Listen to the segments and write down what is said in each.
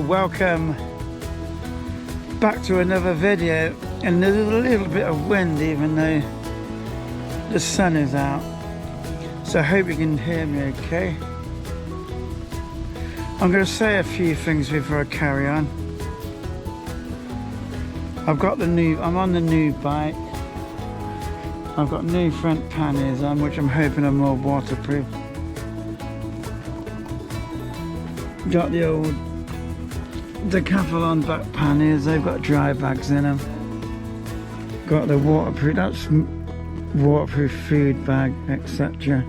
welcome back to another video. And there's a little bit of wind even though the sun is out, so I hope you can hear me okay. I'm going to say a few things before I carry on. I'm on the new bike. I've got new front panniers on, which I'm hoping are more waterproof. Got the old Decathlon back panniers, they've got dry bags in them. Got the waterproof food bag, etc.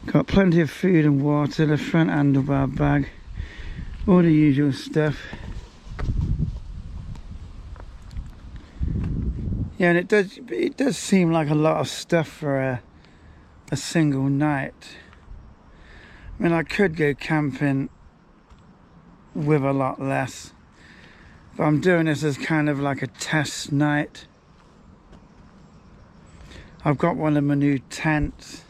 Got plenty of food and water, the front handlebar bag, all the usual stuff. Yeah, and it does seem like a lot of stuff for a single night. I mean, I could go camping with a lot less, but I'm doing this as kind of like a test night. I've got one of my new tents.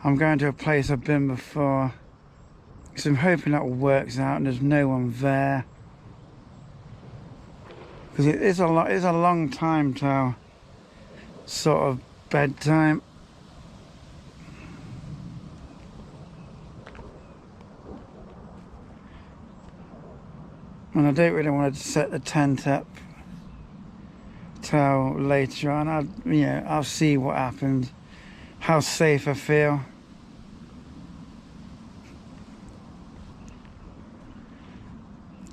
I'm going to a place I've been before, so I'm hoping that all works out and there's no one there. Because it's a long time till sort of bedtime. And I don't really want to set the tent up till later on. I'll see what happens, how safe I feel.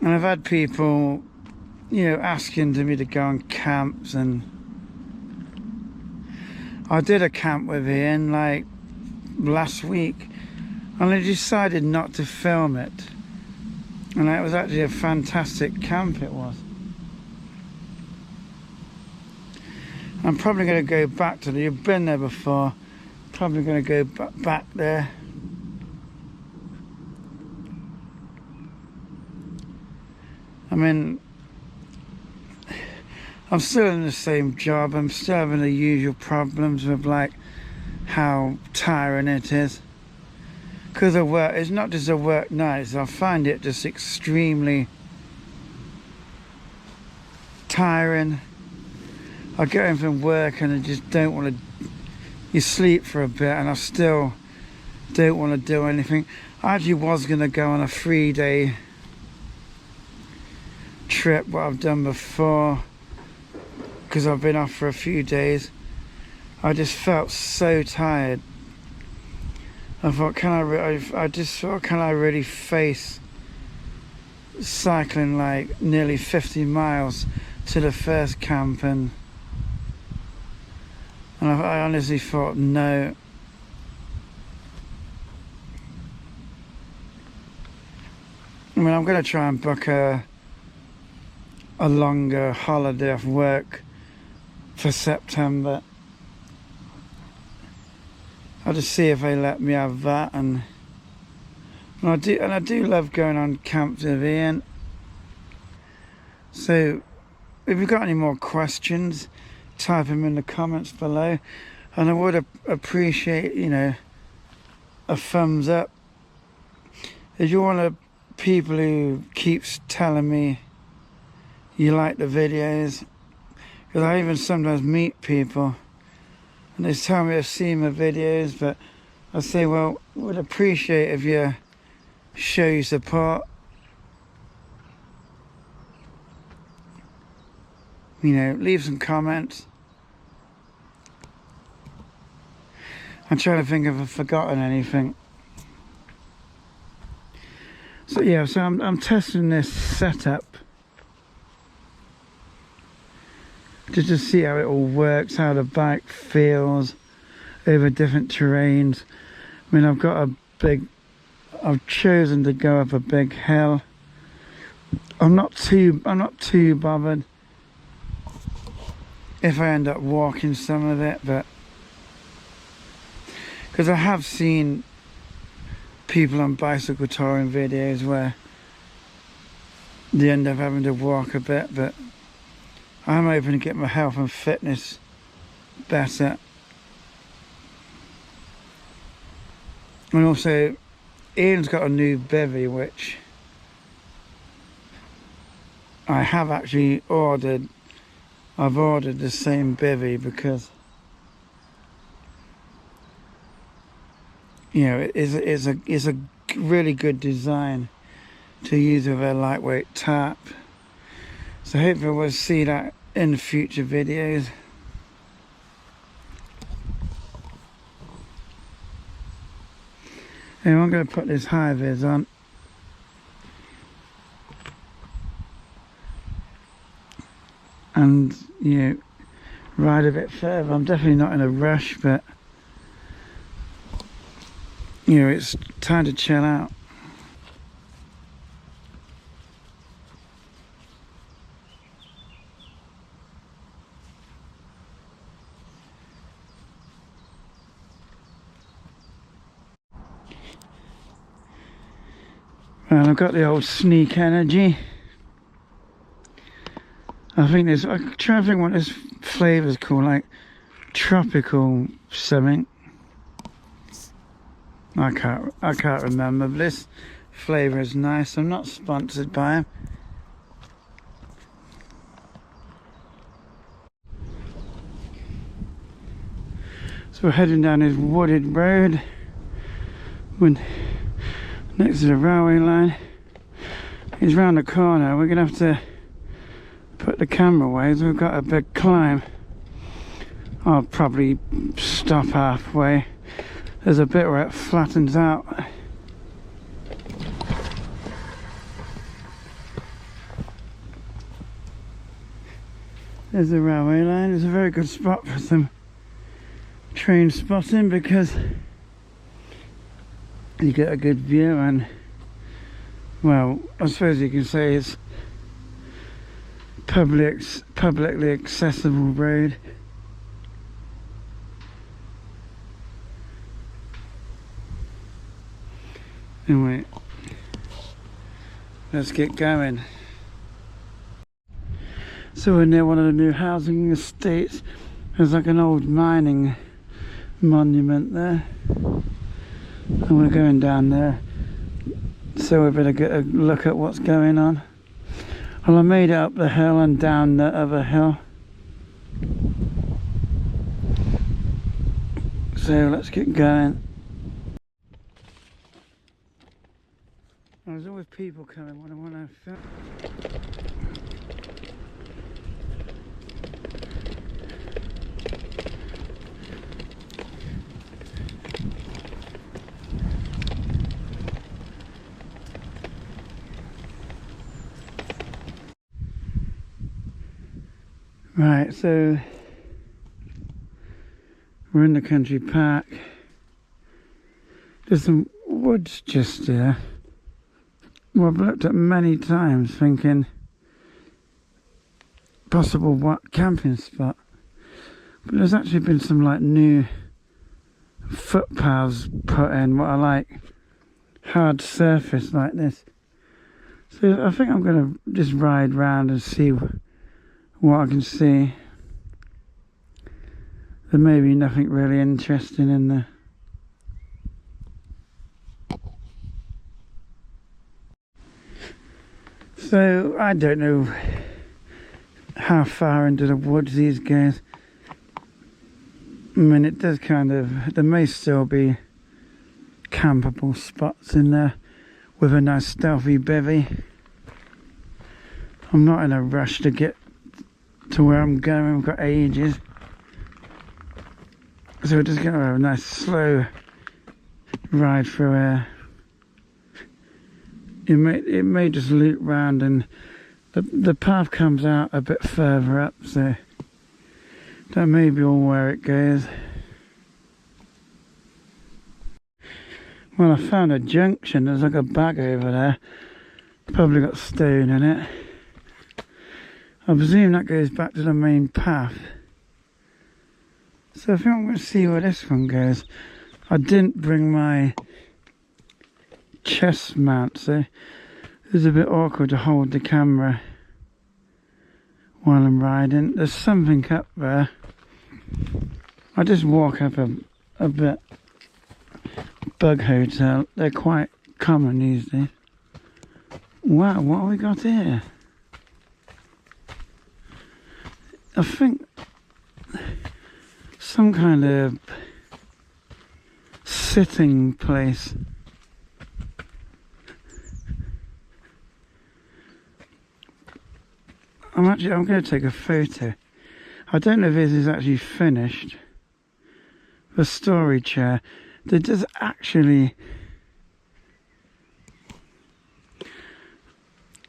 And I've had people, asking me to go on camps, and I did a camp with Ian like last week, and I decided not to film it. And it was actually a fantastic camp, it was. I'm probably going to go back to you've been there before, probably going to go back there. I mean, I'm still in the same job, I'm still having the usual problems with like how tiring it is. Because of work, it's not just a work night, so I find it just extremely tiring. I get in from work and I just don't want to, you sleep for a bit and I still don't want to do anything. I actually was going to go on a 3-day trip, what I've done before, because I've been off for a few days. I just felt so tired. I thought, can I really face cycling like nearly 50 miles to the first camp? And I honestly thought, no. I mean, I'm going to try and book a longer holiday off work for September. I'll just see if they let me have that, and I do love going on camps with Ian. So if you've got any more questions, type them in the comments below, and I would appreciate a thumbs up. If you're one of the people who keeps telling me you like the videos, because I even sometimes meet people and they tell me they've seen my videos, but I say, well, would appreciate if you show your support. Leave some comments. I'm trying to think if I've forgotten anything. So yeah, so I'm testing this setup to just see how it all works, how the bike feels over different terrains. I mean, I've chosen to go up a big hill. I'm not too bothered if I end up walking some of it, but because I have seen people on bicycle touring videos where they end up having to walk a bit, but I'm hoping to get my health and fitness better. And also, Ian's got a new bivvy, which I have actually ordered. I've ordered the same bivvy because, you know, it is a really good design to use with a lightweight tarp. So hopefully we'll see that in future videos. And I'm going to put this high vis on. And, you know, ride a bit further. I'm definitely not in a rush, but, you know, it's time to chill out. And I've got the old Sneak Energy. I think there's, I'm trying to think what this flavour's called, like tropical something. I can't remember, but this flavour is nice. I'm not sponsored by them. So we're heading down this wooded road next to the railway line. It's round the corner. We're gonna have to put the camera away as we've got a big climb. I'll probably stop halfway. There's a bit where it flattens out. There's the railway line. It's a very good spot for some train spotting because you get a good view, and, well, I suppose you can say it's publicly accessible road. Anyway, let's get going. So we're near one of the new housing estates. There's like an old mining monument there, and we're going down there, so we better get a look at what's going on. Well, I made it up the hill and down the other hill, so let's get going. There's always people coming when I want to film. Right, so we're in the country park. There's some woods just here. Well, I've looked at many times thinking possible what camping spot, but there's actually been some like new footpaths put in, what I like, hard surface like this. So I think I'm going to just ride round and see what I can see. There may be nothing really interesting in there. So I don't know how far into the woods these goes. I mean, it does kind of, there may still be campable spots in there with a nice stealthy bivvy. I'm not in a rush to get to where I'm going. I've got ages, so we're just going to have a nice slow ride through here. It may just loop round, and the path comes out a bit further up, so that may be all where it goes. Well, I found a junction. There's like a bag over there, probably got stone in it. I presume that goes back to the main path. So I think I'm going to see where this one goes. I didn't bring my chest mount, so it's a bit awkward to hold the camera while I'm riding. There's something up there. I just walk up a bit. bug hotel. They're quite common these days. Wow, what have we got here? I think some kind of sitting place. I'm going to take a photo. I don't know if this is actually finished. The story chair. There does actually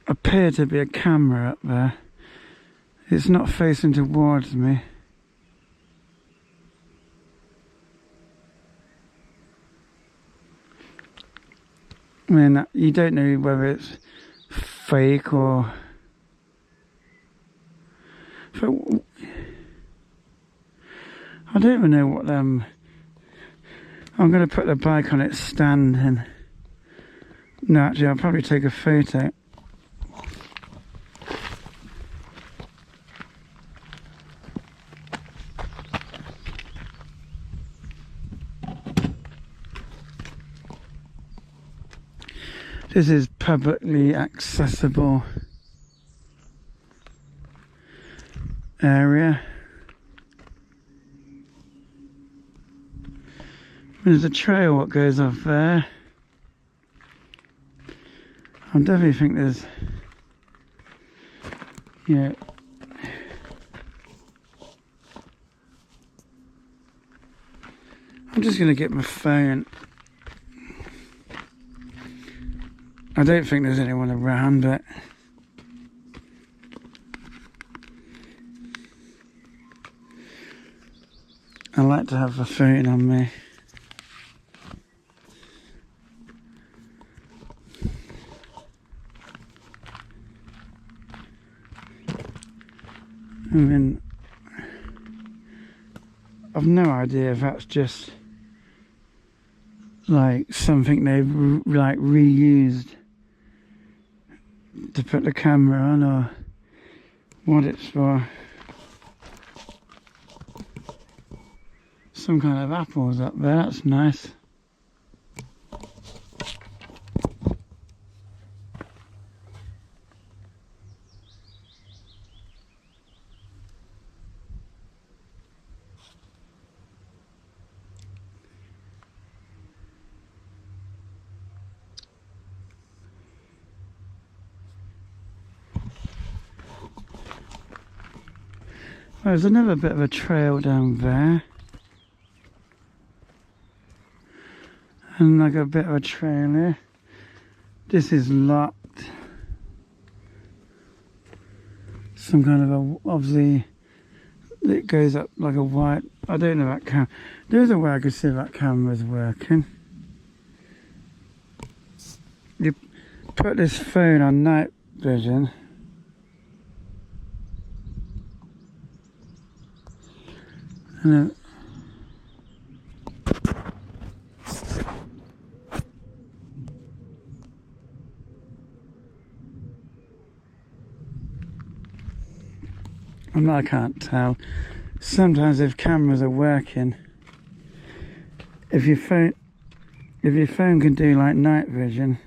appear to be a camera up there. It's not facing towards me. I mean, you don't know whether it's fake or... I don't even know what I'm going to put the bike on its stand and... No, actually, I'll probably take a photo. This is publicly accessible area. There's a trail what goes off there. I definitely think there's, yeah. I'm just gonna get my phone. I don't think there's anyone around, but I like to have a phone on me. I mean, I've no idea if that's just like something they've like reused to put the camera on, or what it's for. Some kind of apples up there, that's nice. There's another bit of a trail down there. And like a bit of a trail here. This is locked. Some kind of a, obviously, it goes up like a white, I don't know that camera. There's a way I could see that camera's working. You put this phone on night vision. And then I can't tell. Sometimes if cameras are working, if your phone can do like night vision,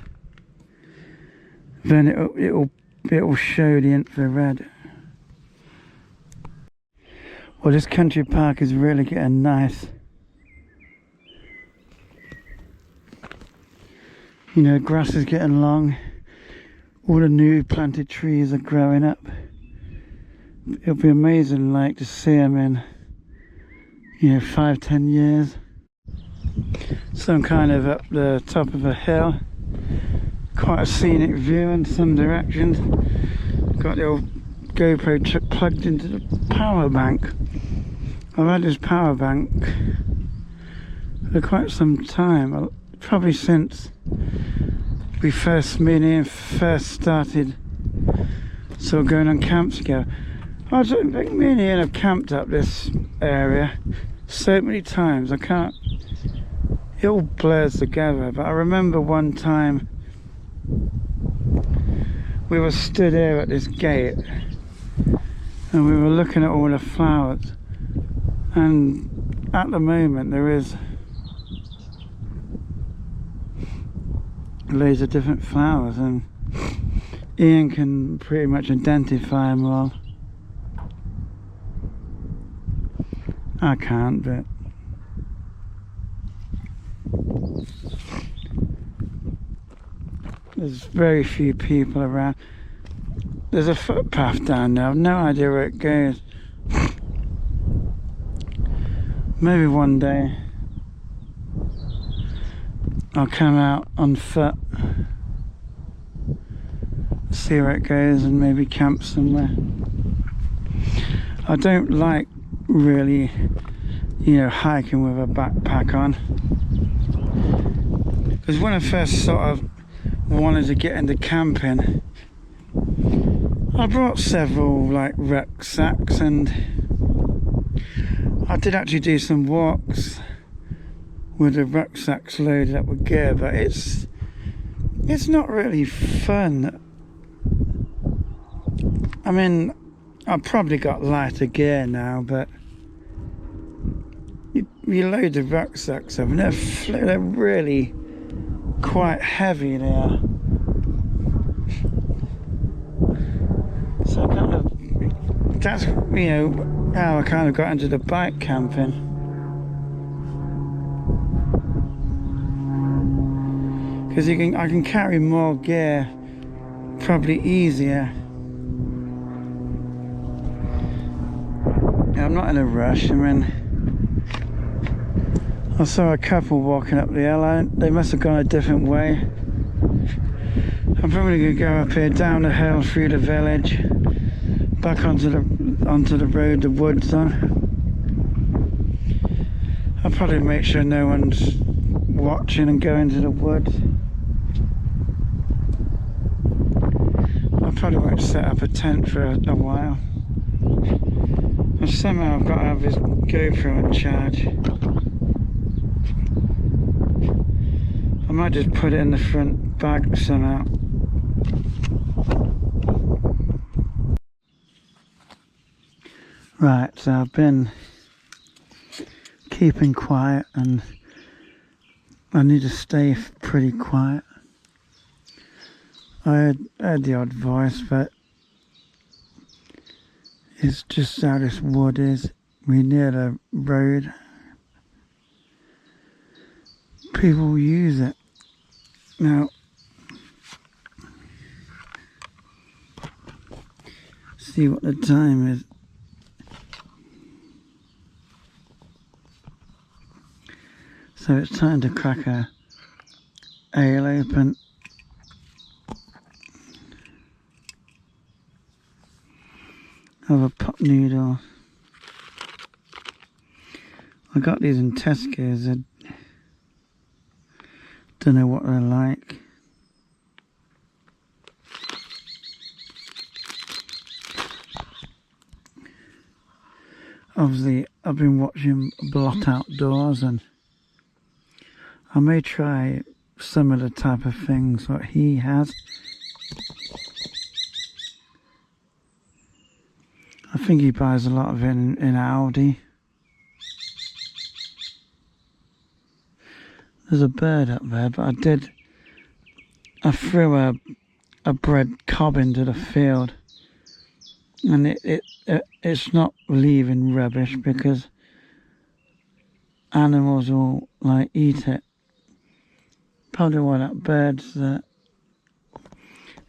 then it'll show the infrared. Well, this country park is really getting nice. You know, grass is getting long. All the new planted trees are growing up. It'll be amazing, like, to see them in, you know, 5-10 years. Some kind of up the top of a hill. Quite a scenic view in some directions. Got the old GoPro plugged into the power bank. I've had this power bank for quite some time, probably since we first started sort of going on camps together. I think me and Ian have camped up this area so many times, I can't, it all blurs together, but I remember one time we were stood here at this gate and we were looking at all the flowers, and at the moment there is loads of different flowers, and Ian can pretty much identify them all. I can't, but there's very few people around. There's a footpath down there. I've no idea where it goes. Maybe one day I'll come out on foot, see where it goes, and maybe camp somewhere. I don't like really, you know, hiking with a backpack on, because when I first sort of wanted to get into camping, I brought several like rucksacks, and I did actually do some walks with the rucksacks loaded up with gear, but it's not really fun. I mean, I've probably got lighter gear now, but you load the rucksacks up and they're really quite heavy. They are. So kind of, that's, you know, how I kind of got into the bike camping. Because I can carry more gear, probably easier. I'm not in a rush. I mean, I saw a couple walking up the hill. They must have gone a different way. I'm probably going to go up here, down the hill, through the village, back onto the road the wood's on. I'll probably make sure no one's watching and go into the woods. I probably won't set up a tent for a while. And somehow I've got to have this GoPro on charge. I might just put it in the front bag somehow. Right, so I've been keeping quiet, and I need to stay pretty quiet. I heard the odd voice, but it's just how this wood is. We're near the road. People use it. Now, see what the time is. So it's time to crack a ale open. Have a pot noodle. I got these in Tesco's. I don't know what they're like. Obviously, I've been watching Blot Outdoors, and I may try some of the type of things that he has. I think he buys a lot of it in Aldi. There's a bird up there, but I threw a bread cob into the field, and it's not leaving rubbish, because animals will like eat it. Probably why that bird's there.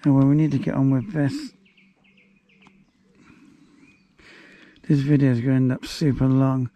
Anyway, we need to get on with this. This video is going to end up super long.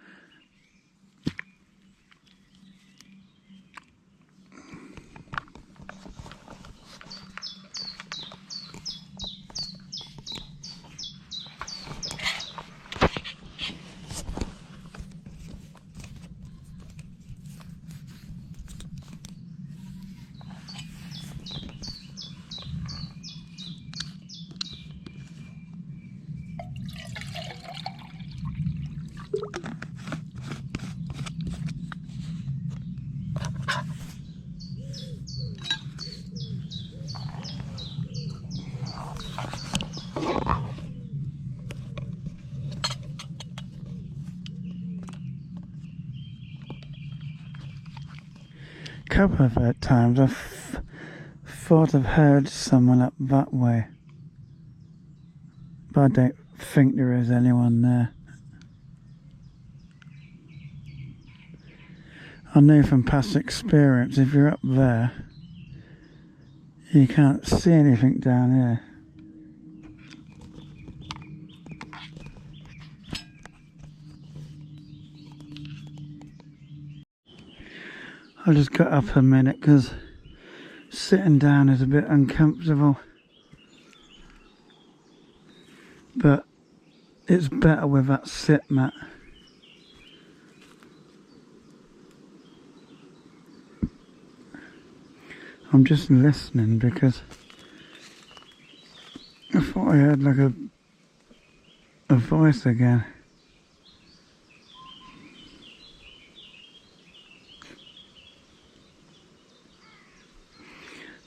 Couple of times I've thought I've heard someone up that way, but I don't think there is anyone there. I know from past experience, if you're up there, you can't see anything down here. I just got up a minute because sitting down is a bit uncomfortable, but it's better with that sit mat. I'm just listening because I thought I heard like a voice again.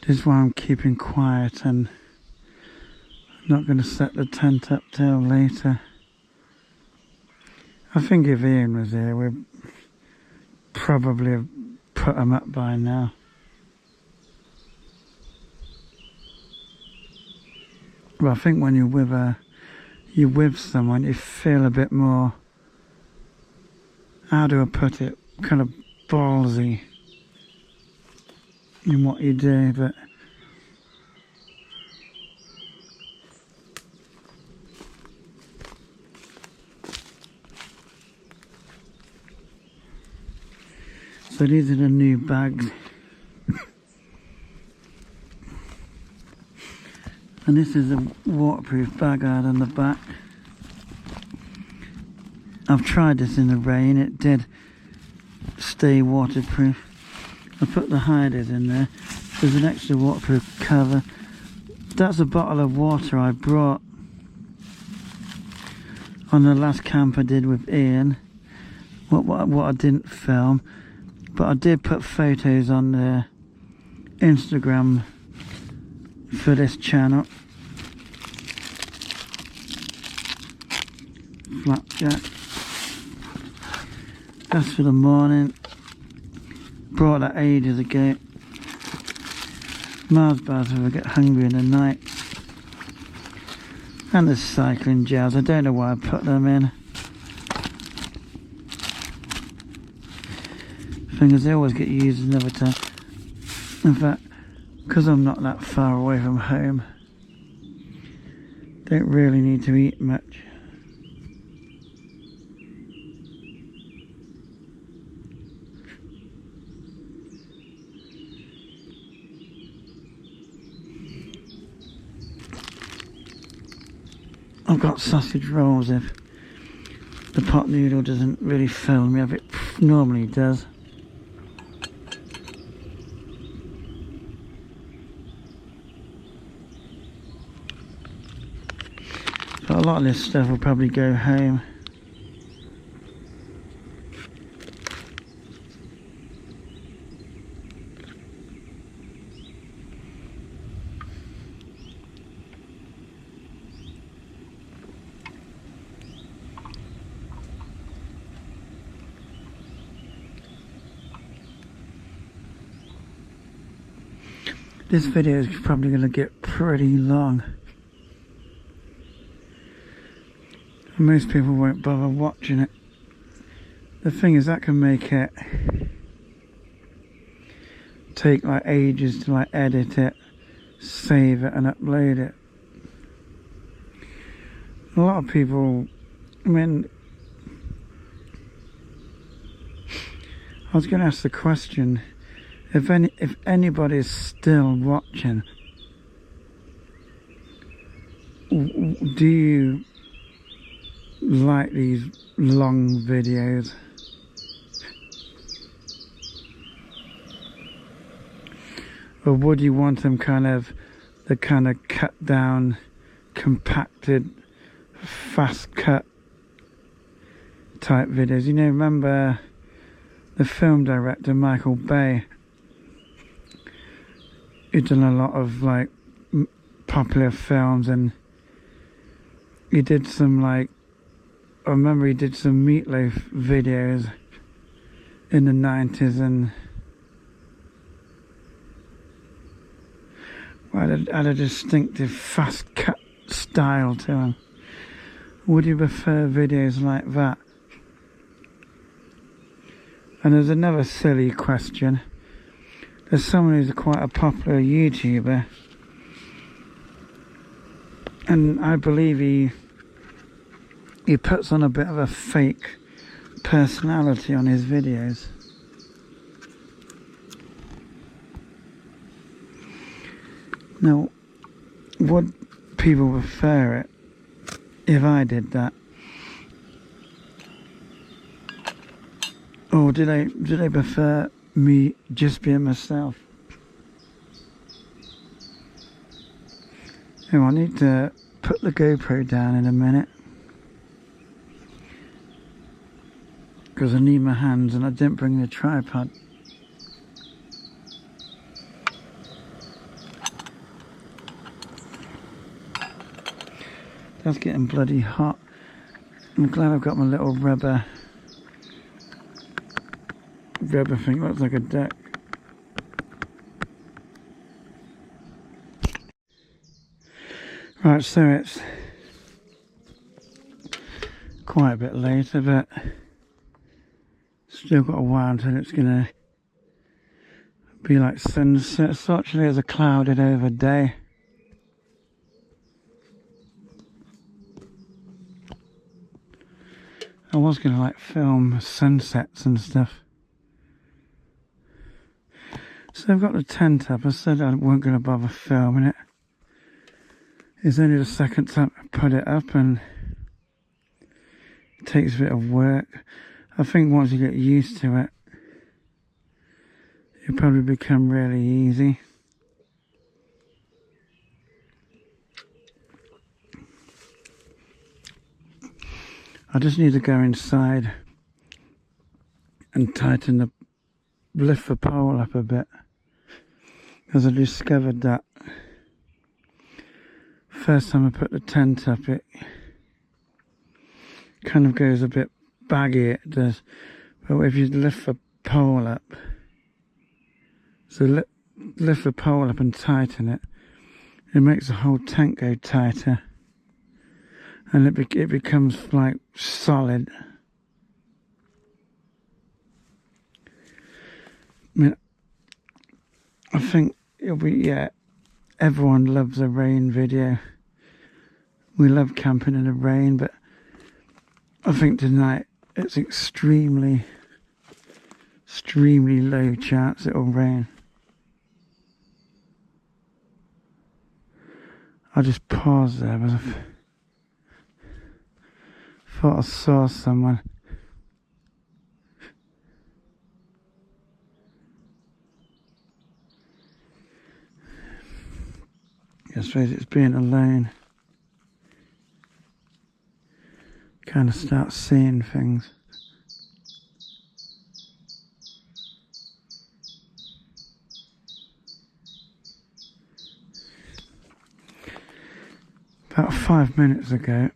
This is why I'm keeping quiet and not going to set the tent up till later. I think if Ian was here, we'd probably have put him up by now. But I think when you're with someone, you feel a bit more, how do I put it, kind of ballsy in what you do, but so these are the new bags. And this is a waterproof bag I had on the back. I've tried this in the rain, it did stay waterproof. I put the hiders in there. There's an extra waterproof cover. That's a bottle of water I brought on the last camp I did with Ian. What I didn't film, but I did put photos on the Instagram for this channel. Flapjack. That's for the morning. Brought that ages ago. Mars bars if I get hungry in the night. And the cycling gels. I don't know why I put them in. Thing is, they always get used another time. In fact, because I'm not that far away from home, don't really need to eat much. I've got sausage rolls if the pot noodle doesn't really fill me up. It normally does. But a lot of this stuff will probably go home. This video is probably going to get pretty long. Most people won't bother watching it. The thing is, that can make it take like ages to like edit it, save it and upload it. A lot of people, I mean, I was going to ask the question, if anybody's still watching, do you like these long videos? Or would you want them the kind of cut down, compacted, fast cut type videos? You know, remember the film director Michael Bay? He'd done a lot of like popular films, and he did some like, I remember he did some Meatloaf videos in the 90s, and had a distinctive fast cut style to them. Would you prefer videos like that? And there's another silly question. There's someone who's quite a popular YouTuber, and I believe he puts on a bit of a fake personality on his videos. Now, would people prefer it if I did that? Or do they prefer me just being myself? Oh, I need to put the GoPro down in a minute, because I need my hands and I didn't bring the tripod. That's getting bloody hot. I'm glad I've got my little rubber thing, looks like a duck. Right, so it's quite a bit later, but still got a while until it's gonna be like sunset. So actually it's a clouded over day. I was gonna like film sunsets and stuff. So I've got the tent up. I said I weren't gonna bother filming it. It's only the second time I put it up, and it takes a bit of work. I think once you get used to it, it'll probably become really easy. I just need to go inside and tighten lift the pole up a bit, because I discovered that first time I put the tent up, it kind of goes a bit baggy, it does. But if you lift the pole up, so lift the pole up and tighten it, it makes the whole tent go tighter, and it becomes like solid. I think it'll be, yeah, everyone loves a rain video. We love camping in the rain, but I think tonight it's extremely low chance it'll rain. I just paused there because I thought I saw someone. I suppose it's being alone. Kind of start seeing things. About 5 minutes ago,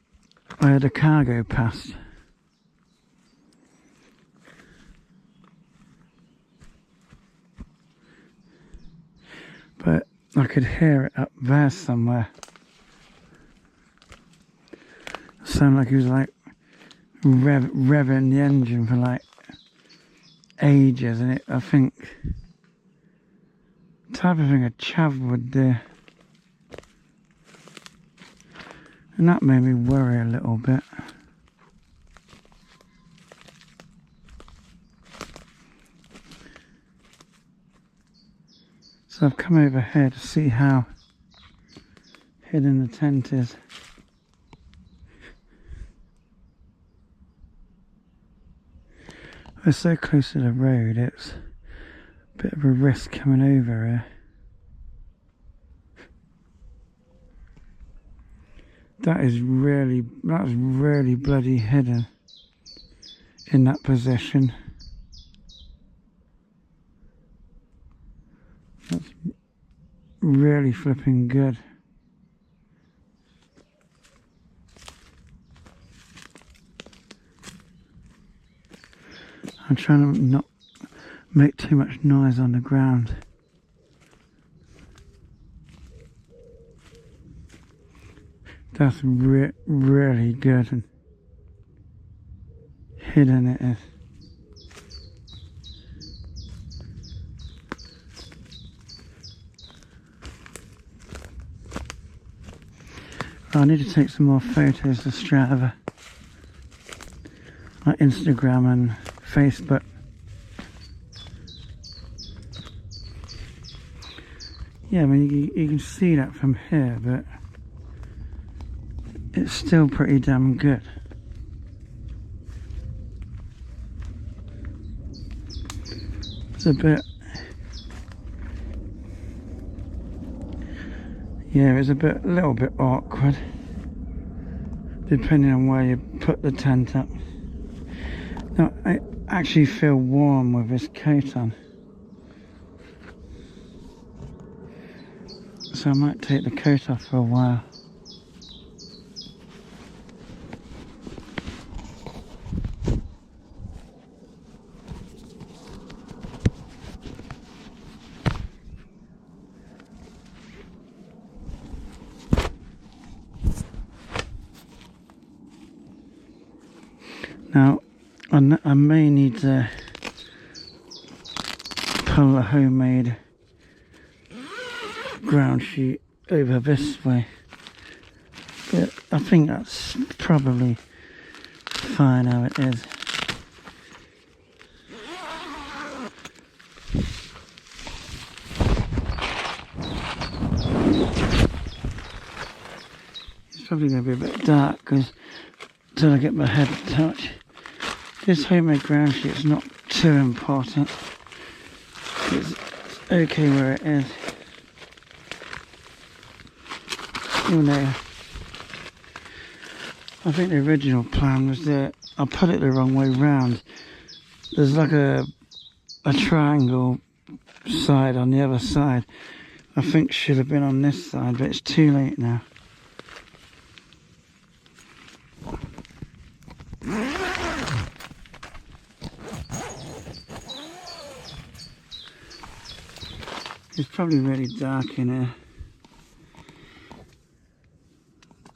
I had a car go past. But I could hear it up there somewhere. It sounded like he was like revving the engine for like ages, and I think type of thing a chav would do. And that made me worry a little bit. So I've come over here to see how hidden the tent is. We're so close to the road, it's a bit of a risk coming over here. That's really bloody hidden in that position. That's really flipping good. I'm trying to not make too much noise on the ground. That's really good and hidden it is. I need to take some more photos to Strava, like Instagram and Facebook. Yeah, I mean you can see that from here, but it's still pretty damn good. It's a bit, yeah, it's a little bit awkward, depending on where you put the tent up. Now, I actually feel warm with this coat on, so I might take the coat off for a while. Now, I may need to pull a homemade ground sheet over this way, but I think that's probably fine how it is. It's probably going to be a bit dark because until I get my head to touch. This homemade ground sheet is not too important. It's okay where it is. Even though I think the original plan was that I put it the wrong way round. There's like a triangle side on the other side. I think should have been on this side, but it's too late now. It's probably really dark in here.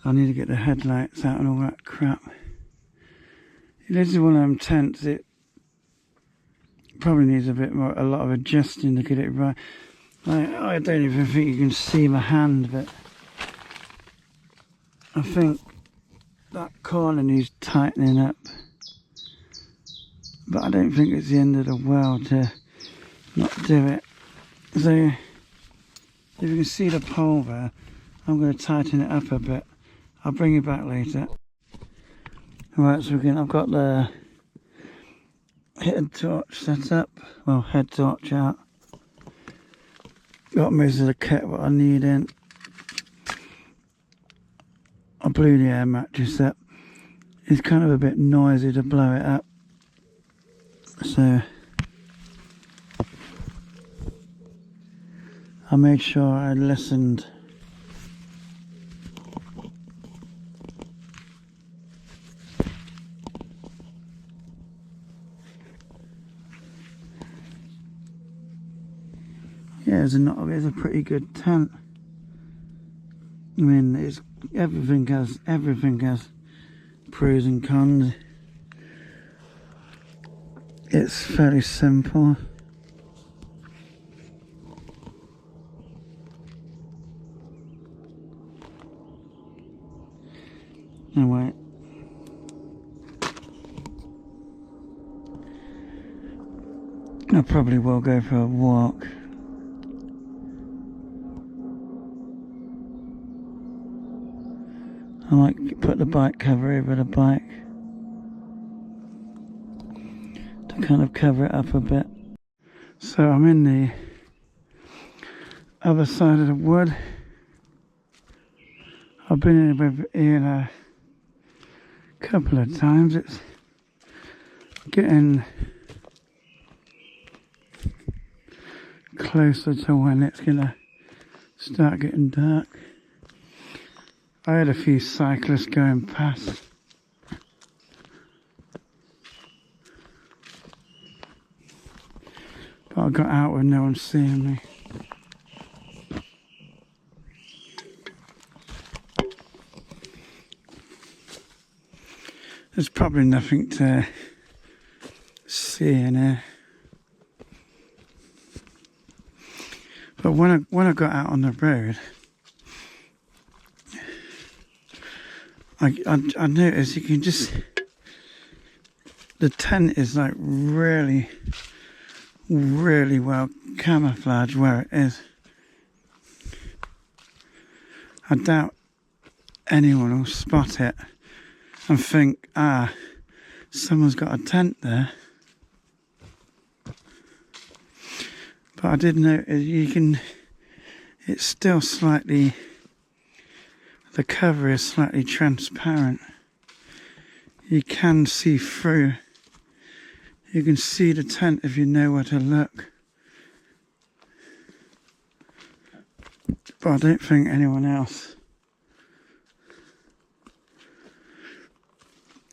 I need to get the headlights out and all that crap. This is one of them tents, it probably needs a lot of adjusting to get it right. I don't even think you can see my hand, but I think that corner needs tightening up. But I don't think it's the end of the world to not do it. So, if you can see the pole there, I'm going to tighten it up a bit. I'll bring you back later. Right, so again, I've got the head torch set up. Well, head torch out. Got most of the kit what I need in. I blew the air mattress up. It's kind of a bit noisy to blow it up. So I made sure I listened. Yeah, it's a pretty good tent. I mean, it's everything has pros and cons. It's fairly simple. Oh wait. I probably will go for a walk. I might put the bike cover over the bike to kind of cover it up a bit. So I'm in the other side of the wood. I've been in here a couple of times. It's getting closer to when it's gonna start getting dark. I had a few cyclists going past. But I got out with no one seeing me. There's probably nothing to see in here. But when I got out on the road, I noticed you can just, the tent is like really well camouflaged where it is. I doubt anyone will spot it and think, someone's got a tent there. But I did notice it's still slightly, the cover is slightly transparent. You can see through. You can see the tent if you know where to look. But I don't think anyone else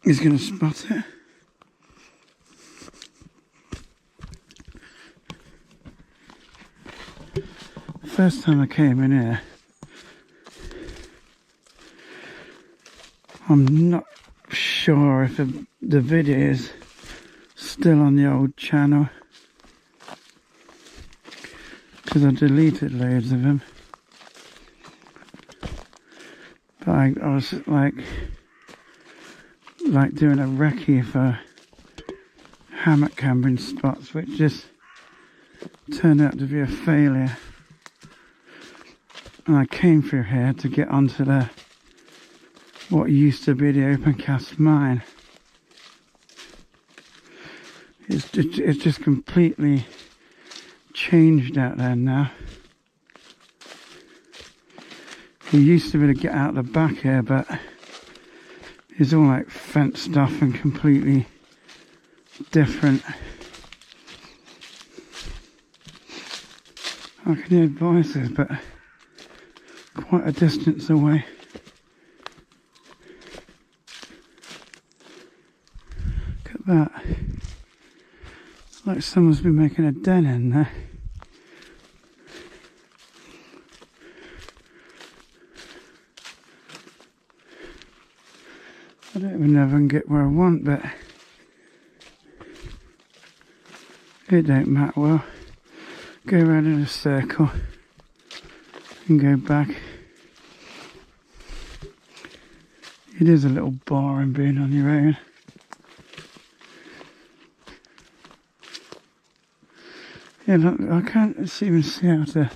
is going to spot it. First time I came in here, I'm not sure if the video is still on the old channel, because I deleted loads of them. But I was like doing a recce for hammock camping spots, which just turned out to be a failure. And I came through here to get onto what used to be the open cast mine. It's just completely changed out there now. You used to be able to get out the back here, but it's all like fenced off and completely different. I can hear voices, but quite a distance away. Look at that. It's like someone's been making a den in there. I don't even know if I can get where I want, but it don't matter. Well, go around in a circle and go back. It is a little boring being on your own. Yeah, look, I can't even see how to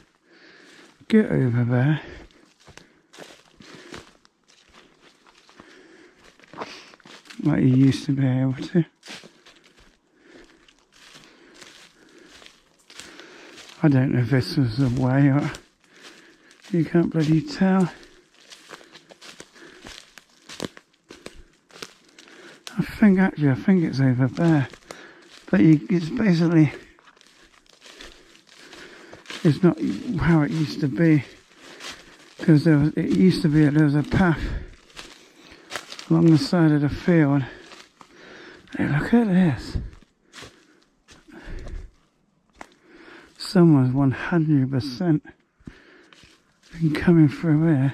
get over there. Like you used to be able to. I don't know if this was the way or you can't bloody tell. I think it's over there. But it's basically, it's not how it used to be. Because it used to be there was a path along the side of the field. Hey, look at this. Someone's 100% been coming through here,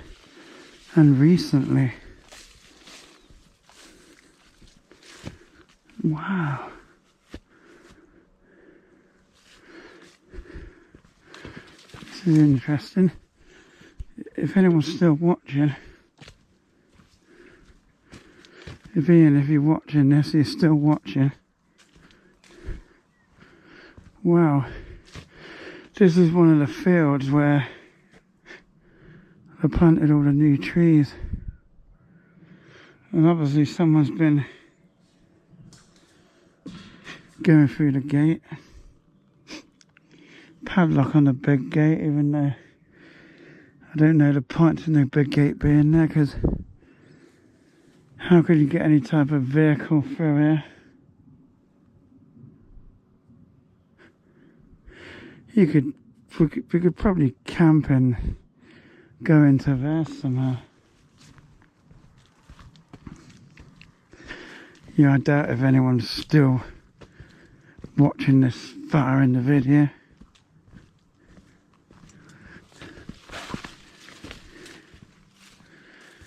and recently. Wow. This is interesting. If anyone's still watching, if you're watching this, you're still watching. Wow. This is one of the fields where they planted all the new trees. And obviously someone's been going through the gate. Padlock on the big gate, even though I don't know the point to no big gate being there, because how could you get any type of vehicle through here? We could probably camp and go into there somehow. Yeah, I doubt if anyone's still watching this far in the video.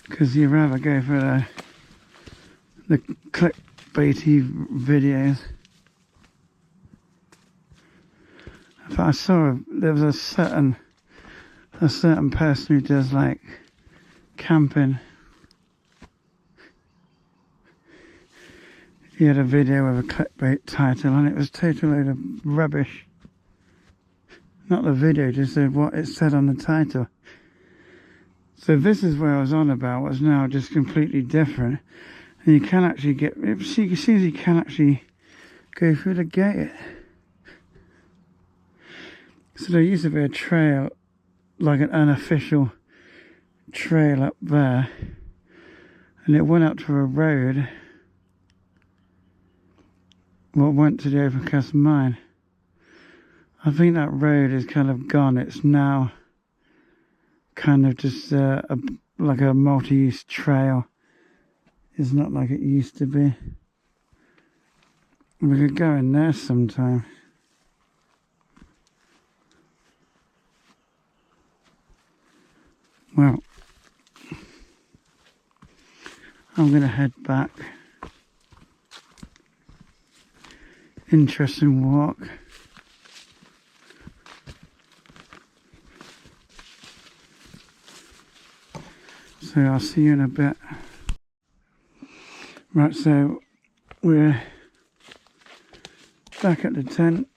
Because you'd rather go for the clickbaity videos. But I saw there was a certain person who does like camping. He had a video with a clickbait title and it was a total load of rubbish. Not the video, just what it said on the title. So this is where I was on about, what's now just completely different. And you can actually get, you see as you can actually go through the gate. So there used to be a trail, like an unofficial trail up there. And it went up to a road. What went to the Overcast mine. I think that road is kind of gone. It's now kind of just like a multi-use trail. It's not like it used to be. We could go in there sometime. Well, I'm going to head back. Interesting walk. So I'll see you in a bit. Right, so we're back at the tent.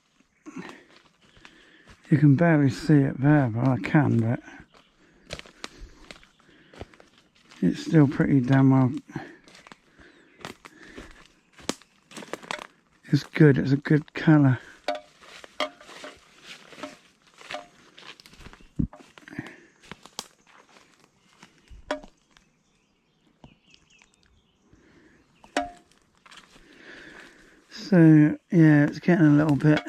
You can barely see it there, but I can, but it's still pretty damn well. It's good, it's a good colour. So yeah, it's getting a little bit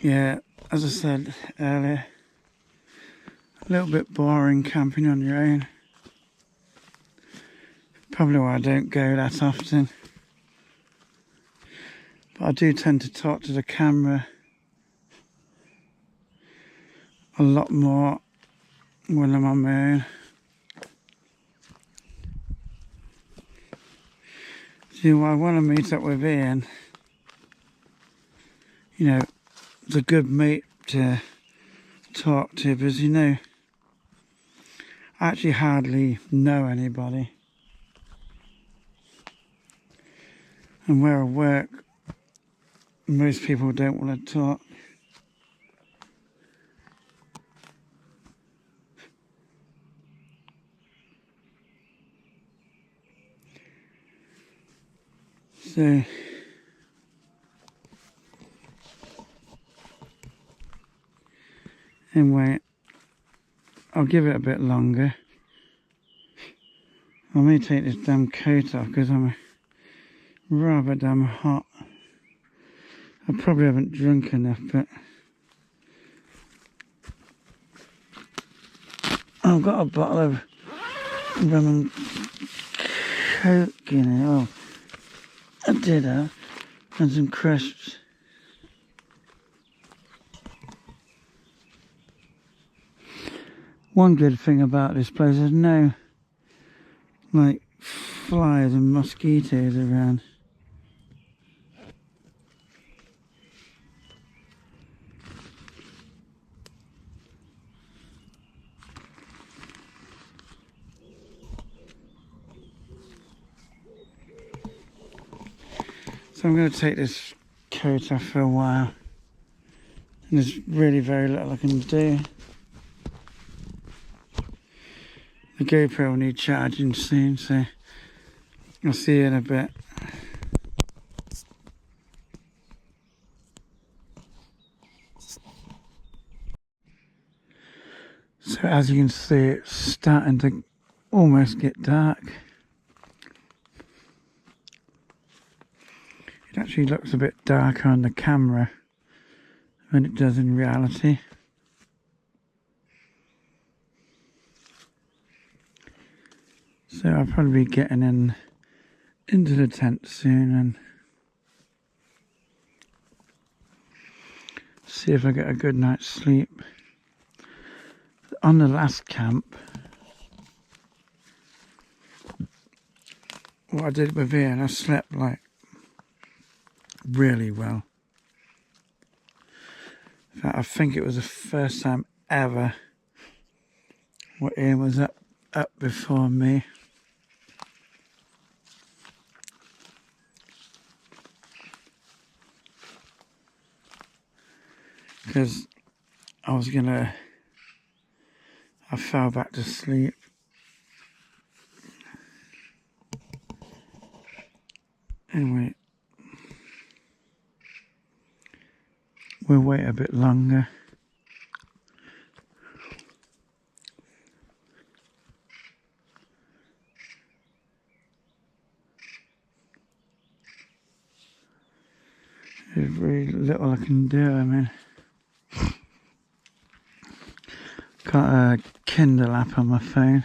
yeah, as I said earlier, a little bit boring camping on your own. Probably why I don't go that often. But I do tend to talk to the camera a lot more when I'm on my own. See, I want to meet up with Ian. You know, it's a good mate to talk to because, you know, I actually hardly know anybody. And where I work, most people don't want to talk. So anyway, I'll give it a bit longer. I may take this damn coat off because I'm rather damn hot. I probably haven't drunk enough, but I've got a bottle of rum and coke in it. Oh, I did have, and some crisps. One good thing about this place is no like flies and mosquitoes around. So I'm going to take this coat off for a while. And there's really very little I can do. The GoPro will need charging soon, so I'll see you in a bit. So as you can see, it's starting to almost get dark. It actually looks a bit darker on the camera than it does in reality. So I'll probably be getting into the tent soon, and See if I get a good night's sleep. On the last camp, what I did with Ian, I slept like really well. In fact, I think it was the first time ever where Ian was up before me. Because I fell back to sleep. Anyway, we'll wait a bit longer. There's very little I can do, I mean. Got a Kindle app on my phone.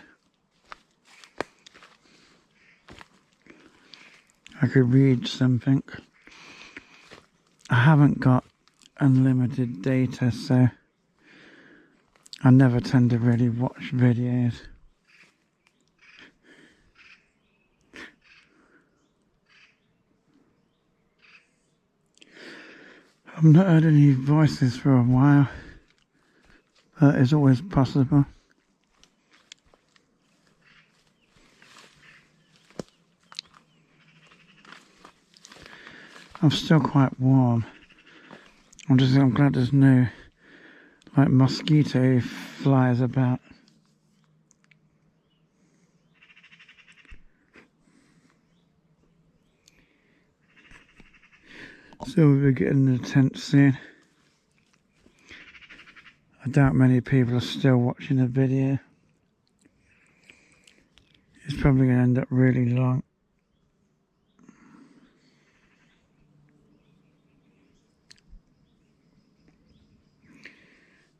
I could read something. I haven't got unlimited data, so I never tend to really watch videos. I've not heard any voices for a while, but it's always possible. I'm still quite warm. I'm glad there's no like mosquito flies about. So we'll be getting in the tent soon. I doubt many people are still watching the video. It's probably going to end up really long.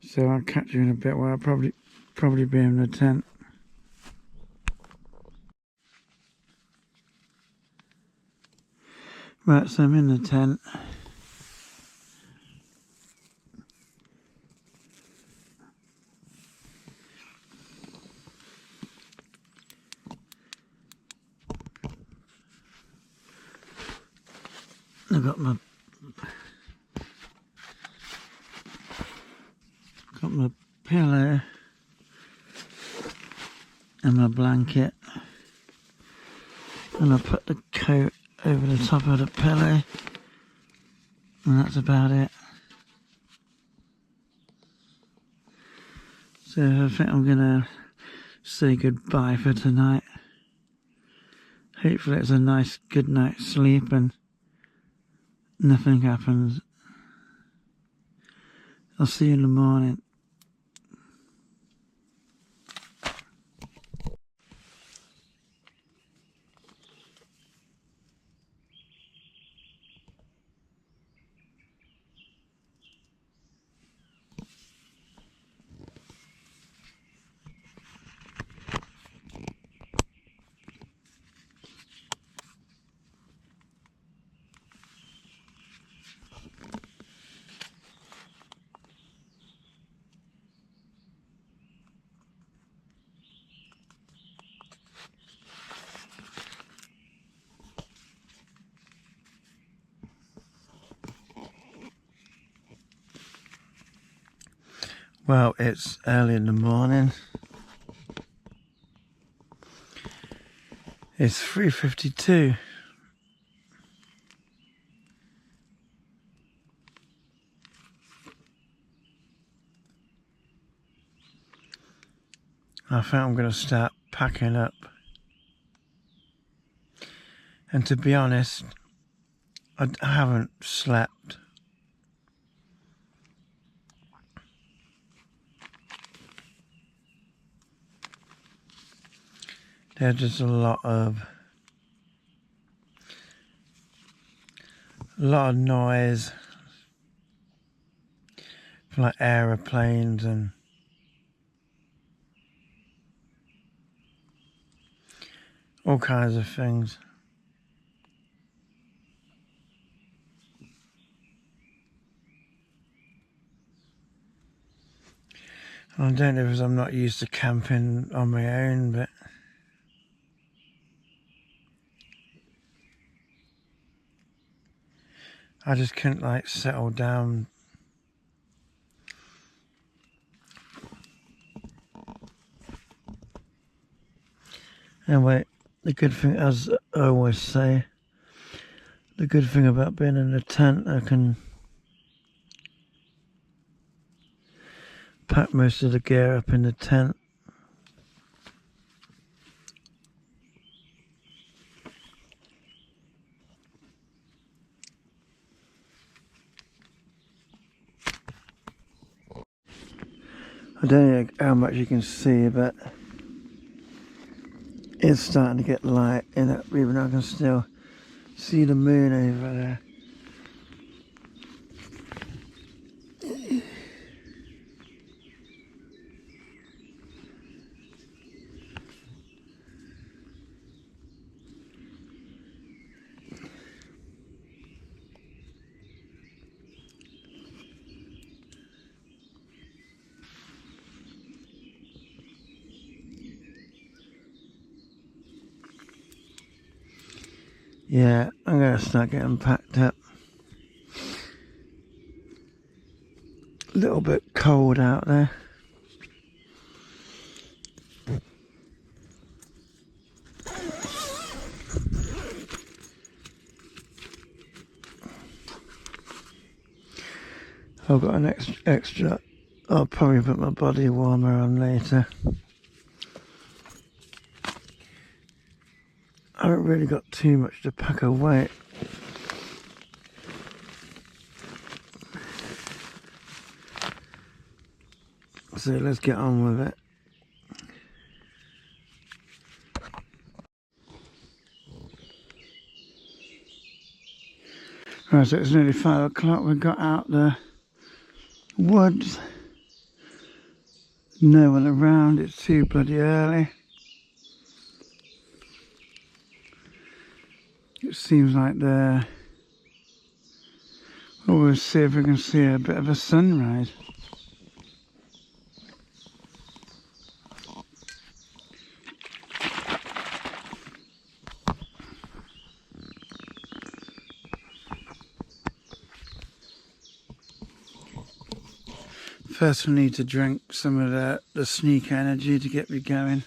So I'll catch you in a bit where I'll probably be in the tent. Right, so I'm in the tent. I've got my pillow and my blanket, and I put the coat over the top of the pillow, and that's about it. So I think I'm gonna say goodbye for tonight. Hopefully it's a nice good night's sleep and nothing happens. I'll see you in the morning. Well, it's early in the morning. It's 3:52. I think I'm going to start packing up. And to be honest, I haven't slept. There's just a lot of noise from like aeroplanes and all kinds of things. I don't know if I'm not used to camping on my own, but I just couldn't like settle down. Anyway, the good thing, as I always say, the good thing about being in a tent, I can pack most of the gear up in the tent. I don't know how much you can see, but it's starting to get light in it, even though I can still see the moon over there. Yeah, I'm going to start getting packed up. A little bit cold out there. I've got an extra. I'll probably put my body warmer on later. I haven't really got too much to pack away. So let's get on with it. Right, so it's nearly 5 o'clock. We got out the woods. No one around. It's too bloody early. It seems like they're... Well, we'll see if we can see a bit of a sunrise. First we need to drink some of the sneak energy to get me going.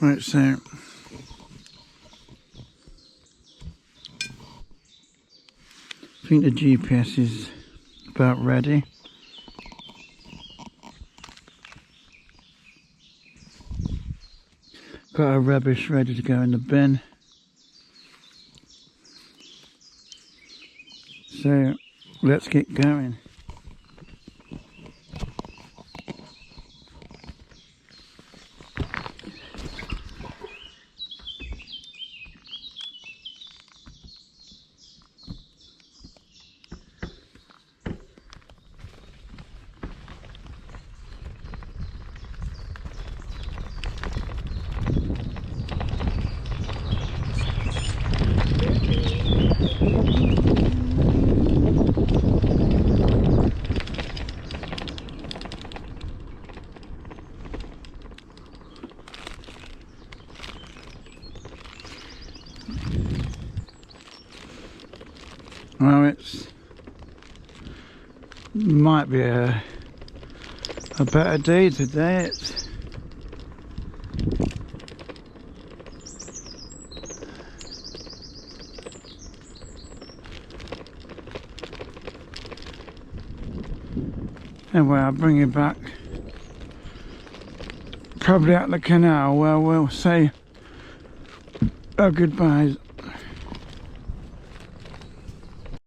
Right, so I think the GPS is about ready. Got our rubbish ready to go in the bin. So let's get going. Well, it's might be a better day today. It's anyway, I'll bring you back probably at the canal where we'll say our goodbyes.